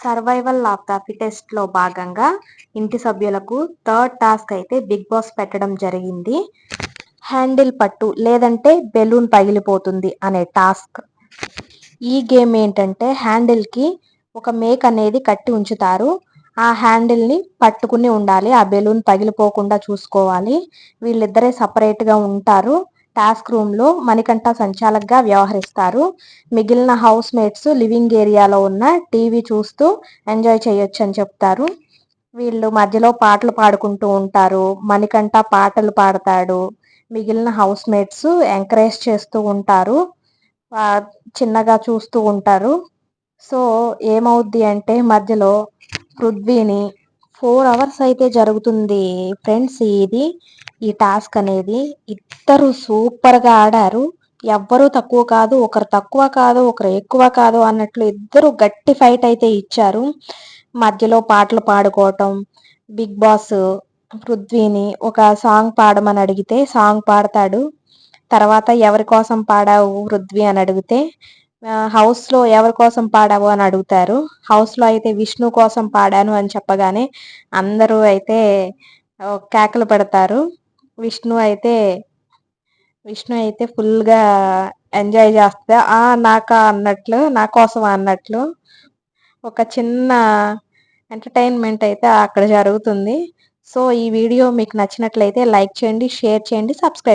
Survival of the fittest లో భాగంగా ఇంటి సభ్యులకు థర్డ్ టాస్క్ అయితే బిగ్ బాస్ పెట్టడం జరిగింది. హ్యాండిల్ పట్టు లేదంటే బెలూన్ పగిలిపోతుంది అనే టాస్క్. ఈ గేమ్ ఏంటంటే హ్యాండిల్ కి ఒక మేక్ అనేది కట్టి ఉంచుతారు. ఆ హ్యాండిల్ ని పట్టుకుని ఉండాలి. ఆ బెలూన్ పగిలిపోకుండా చూసుకోవాలి. వీళ్ళిద్దరే సపరేట్ గా ఉంటారు. టాస్క్ రూమ్ లో మణికంఠ సంచాలకుగా వ్యవహరిస్తారు. మిగిలిన హౌస్ మేట్స్ లివింగ్ ఏరియాలో ఉన్న టీవీ చూస్తూ ఎంజాయ్ చేయొచ్చు అని చెప్తారు. వీళ్ళు మధ్యలో పాటలు పాడుకుంటూ ఉంటారు. మణికంఠ పాటలు పాడతాడు. మిగిలిన హౌస్ మేట్స్ ఎంకరేజ్ చేస్తూ ఉంటారు. చిన్నగా చూస్తూ ఉంటారు. సో ఏమవుద్ది అంటే మధ్యలో పృథ్వీని 4 అవర్స్ అయితే జరుగుతుంది ఫ్రెండ్స్. ఈ టాస్క్ అనేది ఇద్దరు సూపర్ గా ఆడారు. ఎవ్వరూ తక్కువ కాదు, ఒకరు తక్కువ కాదు, ఒకరు ఎక్కువ కాదు అన్నట్లు ఇద్దరు గట్టి ఫైట్ అయితే ఇచ్చారు. మధ్యలో పాటలు పాడుకోవటం, బిగ్ బాస్ పృథ్వీని ఒక సాంగ్ పాడమని అడిగితే సాంగ్ పాడతాడు. తర్వాత ఎవరి కోసం పాడావు పృథ్వీ అని అడిగితే హౌస్ లో ఎవరి కోసం పాడావు అని అడుగుతారు. హౌస్ లో అయితే విష్ణు కోసం పాడాను అని చెప్పగానే అందరూ అయితే కేకలు పెడతారు. విష్ణు అయితే ఫుల్ గా ఎంజాయ్ చేస్తా నాకా అన్నట్లు, నా కోసం అన్నట్లు ఒక చిన్న ఎంటర్టైన్మెంట్ అయితే అక్కడ జరుగుతుంది. సో ఈ వీడియో మీకు నచ్చినట్లయితే లైక్ చేయండి, షేర్ చేయండి, సబ్స్క్రైబ్